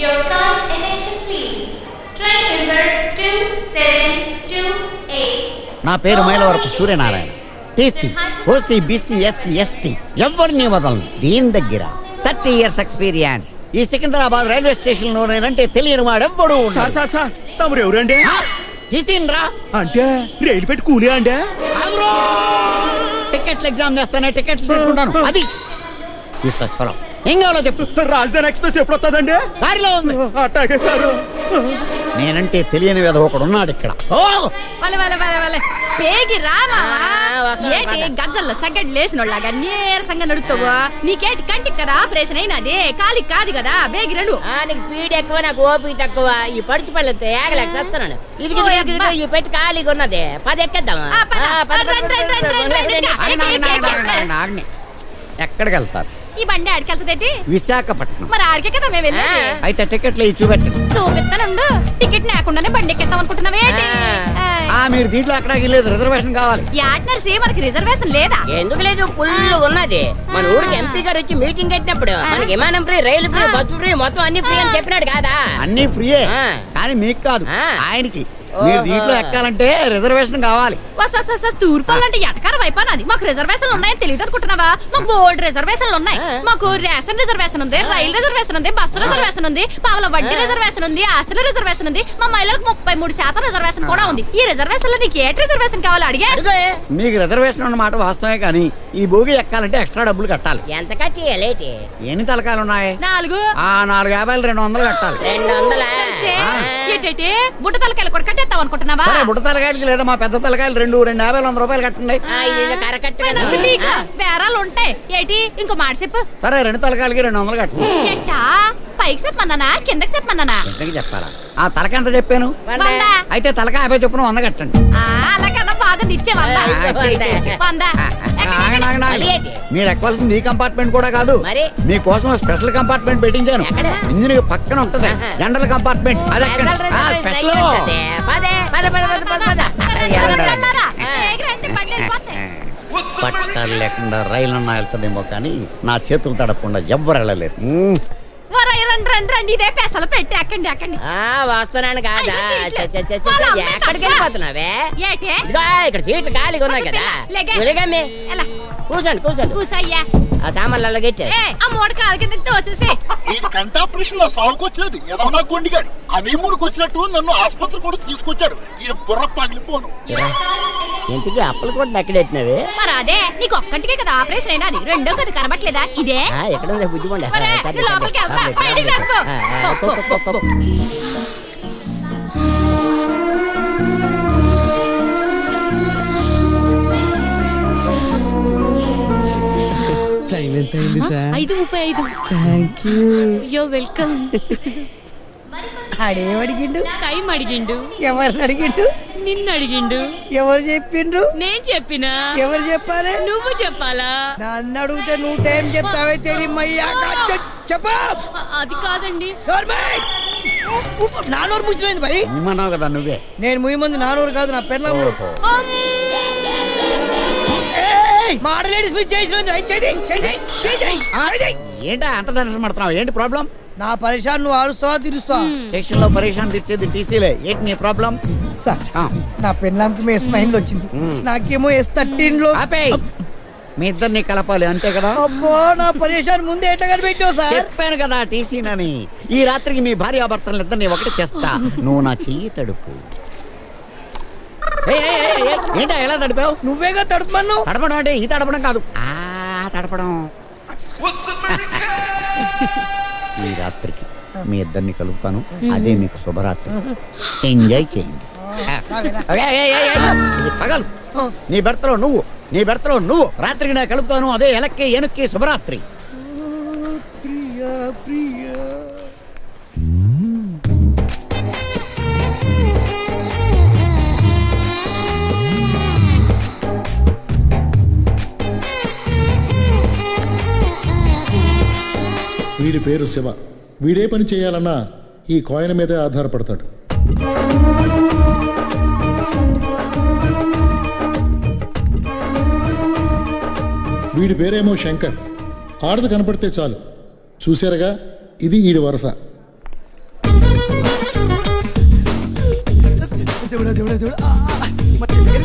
Your card attention please. Train number 2728. నా పేరు Mylavarapu Suryanarayana. TC, OC, BC, SC, ST ఎవరిని వదలను. దీని దగ్గర 30 years ఎక్స్పీరియన్స్. ఈ సికింద్రాబాద్ రైల్వే స్టేషన్ లో నేనంటే తెలియని వాడెవ్వడు. తమరు ఎవరండి? తీసిండ్రా అంటే రైలు పెట్టి కూలే అండి. టికెట్లు ఎగ్జామ్ చేస్తానే టికెట్లు తీసుకుంటాను. అది విశ్వస్వరం. ఏం కావాలో చెప్పు. రాజధాని ఎక్స్ప్రెస్ ఎప్పుడు వస్తుందండి? దారిలో ఉంది. అట్టాగే సార్. నేనంటే తెలియని వేద ఒకడు ఉన్నాడు ఇక్కడ. పేగి రామా ఏంటి గజ్జల్లో సగడ్ లేసినోళ్ళగా నీరసంగా నడుపుతావు? నీకేటి కంటికి కదా ఆపరేషన్ అయినది, కాలికి కాదు కదా. బేగి రండు. నీకు స్పీడ్ ఎక్కువ, నాకు ఓపిక తక్కువ. ఈ పడుచు పళ్ళతో ఏగలేక వస్తున్నాను. ఇది ఈ పెట్టి ఖాళీగా ఉన్నది. 10 ఎక్కేద్దామా? ఎక్కడికి వెళ్తారు? ఈ బండి ఆడికెళ్తదేటి? విశాఖపట్నం. మరి ఆడికే కదా మేము వెళ్ళేది. అయితే టికెట్లు ఇవి చూపెట్టండి. చూపిస్తానుండు. టికెట్ లేకుండానే బండి ఎక్కేద్దాం అనుకుంటున్నావేంటి? మీరు దీంట్లో అక్కడికి లేదు, రిజర్వేషన్ కావాలి. యాట్నర్సీ మనకి రిజర్వేషన్ లేదా? ఎందుకు లేదు, ఫుల్ ఉన్నది. మన ఊరికి ఎంపీ గారు వచ్చి మీటింగ్ పెట్టినప్పుడు మనకి విమానం ఫ్రీ, రైలు ఫ్రీ, బస్సు ఫ్రీ, మొత్తం అన్ని ఫ్రీ అని చెప్పినాడు కాదా? అన్ని ఫ్రీయే, కానీ మీకు కాదు, ఆయనకి. మీరు దీంట్లో ఎక్కాలంటే రిజర్వేషన్ కావాలి. తూర్పాలంటే ఎటకారం అయిపోయినది. మాకు రిజర్వేషన్లు ఉన్నాయని తెలియదు అనుకుంటున్నావా? మాకు బోల్డ్ రిజర్వేషన్లు ఉన్నాయి. మాకు రేషన్ రిజర్వేషన్ ఉంది, రైలు రిజర్వేషన్ ఉంది, బస్సు రిజర్వేషన్ ఉంది, పావుల వడ్డీ రిజర్వేషన్ ఉంది, ఆస్తుల రిజర్వేషన్ ఉంది. మా మహిళలకు 33% రిజర్వేషన్ కూడా ఉంది. ఈ రిజర్వేషన్ లో నీకు ఏ రిజర్వేషన్ కావాలి అడిగా? మీకు రిజర్వేషన్ అన్నమాట వాస్తవమే, కానీ ఈ భోగి ఎక్కాలంటే ఎక్స్ట్రా డబ్బులు కట్టాలి. ఎంత కట్టి? ఎన్ని తలకాయలు ఉన్నాయి? 4. 450 200 కట్టాలి. 200 బుట్ట తలకాయలు కూడా కట్టేస్తాం అనుకుంటున్నావా? బుట్ట తలకాయలకి లేదా మా పెద్ద తలకాయలు 250 100 రూపాయలు కట్టండి. బేరాలు ఉంటాయి ఏంటి? ఇంకో మాట చెప్పు. సరే, 2 తలకాయలకి 200 కట్టండి. ఎట్టా? పైకి చెప్పమన్నానా కిందకి చెప్పమన్నానా? ఎంతకి చెప్పాలా? ఆ తలక ఎంత చెప్పాను? అయితే తలక 50 చొప్పున 100 కట్టండి. అలాగన్నా బాగా తెచ్చే 100. మీరు ఎక్కాల్సింది ఈ కంపార్ట్మెంట్ కూడా కాదు, మీకోసం స్పెషల్ కంపార్ట్మెంట్ పెట్టించాను. ఇంజిన్ పక్కన ఉంటది జనరల్ కంపార్ట్మెంట్, అది స్పెషల్. పట్టాలు లేకుండా రైలు అన్నా వెళ్తుందేమో, కానీ నా చేతులు తడపకుండా ఎవ్వరు వెళ్ళలేరు. రండి ఇదే పెసలు పెట్టి ఎక్కండి ఎక్కండి. వస్తున్నాను కాదా? ఎక్కడికి వెళ్ళిపోతున్నావే? ఇక్కడ సీట్లు ఖాళీగా ఉన్నాయి కదా. కూర్చోండి కూర్చోండి. కూసయ్యా. ఆ సామాన్లు అలాగెట్టే. ఆ మూడు కాలు కింద తోసేసి. ఈ కంటాపరేషన్ లో సాగుకొచ్చినది ఏదన్నా కొండిగాడు హనీమూన్కి వచ్చినట్టు నన్ను ఆసుపత్రి కూడా తీసుకొచ్చాడు. ఈ బుర్ర పగిలిపోను. ఇంటికి అప్పలు కూడా ఎక్కడెట్టినవి? మరి అదే నీకు ఒక్కటికే కదా ఆపరేషన్ అయినా, అది రెండో కదా కనబట్లేదా? ఇదే ఎక్కడ బుద్ధిమండి. లోపలికి వెళ్తా. బయటికి రండి. టైం ఎంత అయింది sir? 5:35. Thank you. Yo welcome. ఆడేమడిగిండు? Time అడిగిండు. ఎవరిని అడిగిండు? నిన్ను అడిగిండు. ఎవరు చెప్పిండ్రు? నేను చెప్పినా. ఎవరు చెప్పాలి? నువ్వు చెప్పాలా? నన్ను అడిగితే నువ్వు టైం చెప్తావే తెలియమయ్యా. చెప్ప. అది కాదండి. నానూరు ముచ్చిపోయింది మరి. నిమ్మన్నావు కదా నువ్వే. నేను ముయ్యి మంది నానూరు కాదు, నా పెళ్ళం. మాడలేడి స్పీచ్ చేసిన ఏంటా అంత టెన్షన్ పడుతున్నావు? ఏంటి ప్రాబ్లం? నా పరేషాన్ నువ్వు ఆరుస్తావా తీరుస్తావా? స్టేషన్ లో పరేషాన్ తీర్చేది టీసీలే. ఏంటి నీ ప్రాబ్లం? సార్, నా పెళ్ళాంకి S9 లో వచ్చింది, నాకేమో S13 లో. మీ ఇద్దరిని కలపాలి అంతే కదా? అబ్బో, నా పరేషాన్ ముందే ఎట్లా కనిపెట్టావు సార్? చెప్పాను కదా టీసీనని. ఈ రాత్రికి మీ భార్యాభర్తలు ఇద్దరిని ఒకటి చేస్తా. నువ్వు నా చెయ్యి తడుపు. ఏంటా ఎలా తడిపావు? నువ్వేగా తడపమన్నావు. తడపడం అంటే ఈ తడపడం కాదు, ఆ తడపడం. ఈ రాత్రికి మీ ఇద్దరిని కలుపుతాను, అదే మీకు శుభరాత్రి. ఎంజాయ్ చేయండి. పగలు నీ భర్తలో నువ్వు, నీ భర్తలో నువ్వు. రాత్రికి నేను కలుపుతాను, అదే ఎలక్కి ఎనుక్కి శుభరాత్రి. ప్రియా ప్రియా. వీడి పేరు శివ. వీడే పని చేయాలన్నా ఈ కాయిన్ మీదే ఆధారపడతాడు. వీడి పేరేమో శంకర్. ఆడది కనపడితే చాలు, చూశారుగా, ఇది ఈడి వరస.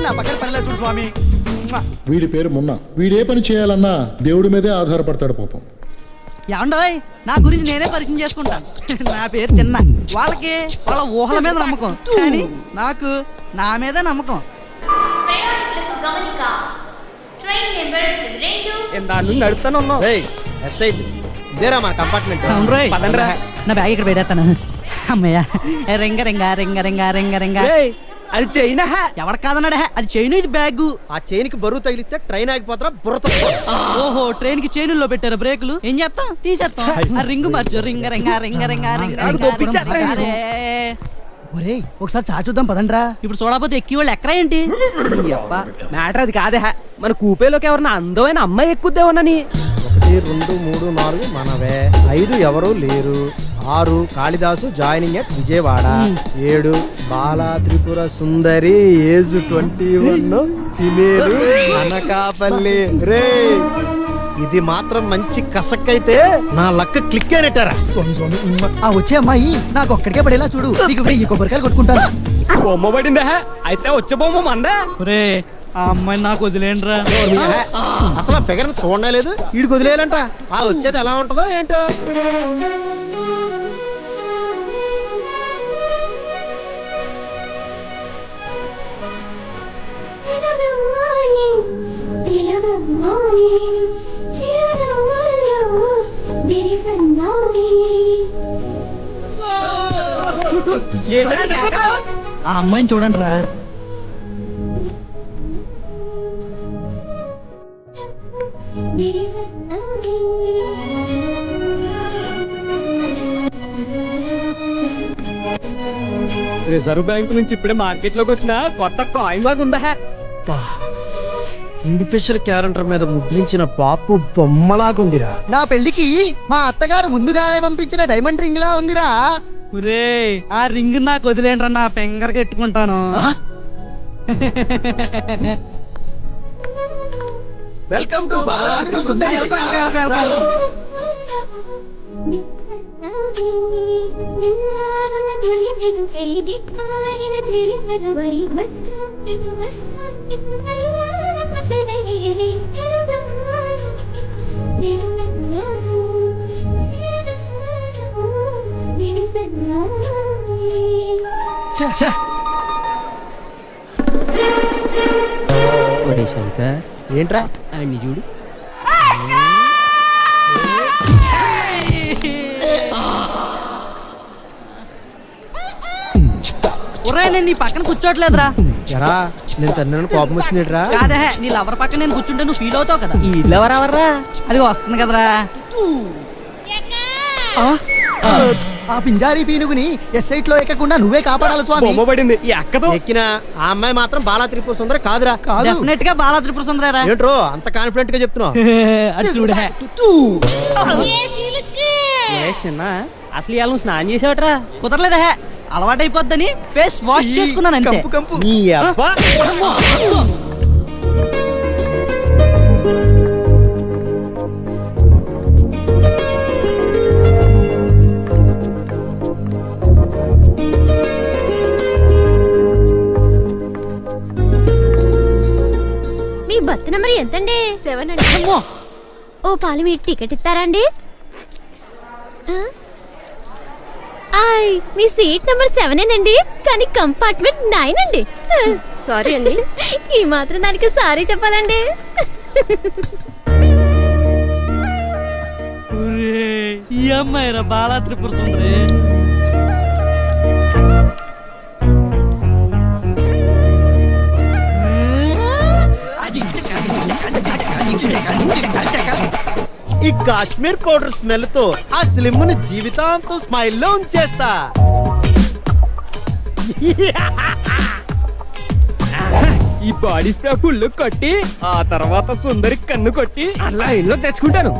నా పక్కన పనిలా చూడు స్వామి. వీడి పేరు మున్న. వీడే పని చేయాలన్నా దేవుడి మీదే ఆధారపడతాడు పాపం. ఏమండోయ్ నా గురించి నేనే పరిచయం చేసుకుంటాను. నా పేరు చిన్న. వాళ్ళకి వాళ్ళ ఊహల మీద నమ్మకం, కానీ నాకు నా మీద నమ్మకం. ప్రయాణికులకు గమనిక. ట్రైన్ నెంబర్ 2 దాని నడుపుతాను ఉన్నావు. ఇదేరా మన కంపార్ట్మెంట్. అవును రోయ్, నా బ్యాగ్ ఇక్కడ పెట్టేస్తాను. అమ్మయ్యా, రింగ రింగ రింగ రింగ రింగ రింగ. అది చైనా. ఎవడ కాదన్నాడా, అది చైన్, ఇది బ్యాగ్. ఆ చైన్ కి బరువు తగిలిస్తే ట్రైన్ ఆగిపోతారా బుర్రతో. ఓహో, ట్రైన్ కి చైనుల్లో పెట్టారు బ్రేకులు. ఏం చేస్తాం, తీసేస్తాం. ఆ రింగు మార్చు. రింగ రింగ రింగ రింగ రింగ. ఒరే ఒకసారి చాచుద్దాం పదండ్రా. ఇప్పుడు చూడకపోతే ఎక్కి వాళ్ళు ఎక్కరా ఏంటి? మ్యాటర్ అది కాదే, మన కూపేలోకి ఎవరన్నా అందమైన అమ్మాయి ఎక్కుద్దేమోనని. 1 2 3 4 మనవే. 5 ఎవరు లేరు. 6 Kalidasu joining at Vijayawada. 7 Bala Tripura Sundari age 21 female Anakapalli. రే ఇది మాత్రం మంచి కసక్కైతే నా లక్ క్లిక్ అయినట్టారా. స్వామి స్వామి, ఆ వచ్చే అమ్మాయి నాకు ఒక్కడికే పడేలా చూడు. నీకు 1000 కొబ్బరికాయలు కొట్టుకుంటాను. బొమ్మ పడిందా? అయితే వచ్చే బొమ్మ మందా. ఒరే ఆ అమ్మాయిని నాకు వదిలేండ్రా. అసలు ఆ ఫిగర్ చూడనే లేదు, వీడికి వదిలేయాలంట. ఆ వచ్చేది ఎలా ఉంటుందో ఏంటో. ఆ అమ్మాయిని చూడండి రా. రిజర్వ్ బ్యాంక్ నుంచి ఇప్పుడే మార్కెట్ లోకి వచ్చిన కొత్త కాయిన్ లాగా ఉందా. ఇండిఫిషర్ క్యారెక్టర్ మీద ముద్రించిన పాపు బొమ్మలాగుందిరా. నా పెళ్లికి మా అత్తగారు ముందుగానే పంపించిన డైమండ్ రింగ్ లా ఉందిరా. ఒరే ఆ రింగ్ నాకు వదిలేండ్రా, నా ఫింగర్ కట్టుకుంటాను. వెల్కమ్ టు శంకర్ ఏంట్రా అన్ని చూడు. ఒరే నేను నీ పక్కన కూర్చోట్లేదురా. ఎరా నేను తన్నాను, కోపం వచ్చిందిరా. కాదే, నీ లవర్ పక్కన నేను కూర్చుంటే నువ్వు ఫీల్ అవుతావు కదా. ఈ ఇల్లు ఎవరెవర్రా? అది వస్తుంది కదరా. ఆ పింజారీ పీనుగుని ఎస్ఐట్ లో ఎక్కకుండా నువ్వే కాపాడాలి స్వామి. బొమ్మ పడింది ఈ అక్కతో. ఎక్కిన ఆ అమ్మాయి మాత్రం బాలా త్రిపుర సుందరి కాదురా. డెఫినెట్ గా బాలా త్రిపుర సుందరేరా. ఏంట్రో అంత కాన్ఫిడెంట్ గా చెప్తున్నావు? అది చూడ అసలు ఇవాళ నువ్వు స్నానం చేసావట్రా? కుదరలేదా, అలవాటైపోద్దని ఫేస్ వాష్ చేసుకున్నాను అంతే. నీ అబ్బా. మీ బర్త్ నెంబర్ ఎంతండి? 7 అండి. ఓ పాలు మీరు టికెట్ ఇస్తారా అండి? మీ సీట్ నెంబర్ 7 అండి, కానీ కంపార్ట్మెంట్ 9 అండి. సారీ అండి. ఈ మాత్రం దానికి సారీ చెప్పాలండి. ఈ అమ్మాయి రా బాలా త్రిపుర సుందరి. ఈ కాశ్మీర్ పౌడర్ స్మెల్ తో ఆ స్లిమ్ ని జీవితాంతం స్మైల్ లో ఉంచేస్తా. ఈ బాడీ స్ప్రే ఫుల్ కొట్టి ఆ తర్వాత సుందరి కన్ను కొట్టి అలా ఇల్లు తెచ్చుకుంటాను.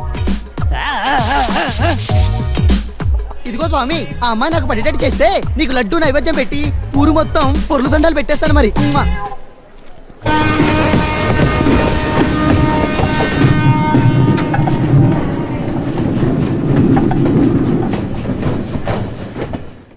ఇదిగో స్వామి, ఆ అమ్మాయి నాకు పడేటట్టు చేస్తే నీకు లడ్డు నైవేద్యం పెట్టి ఊరు మొత్తం పొర్లు దండాలు పెట్టేస్తాను మరి.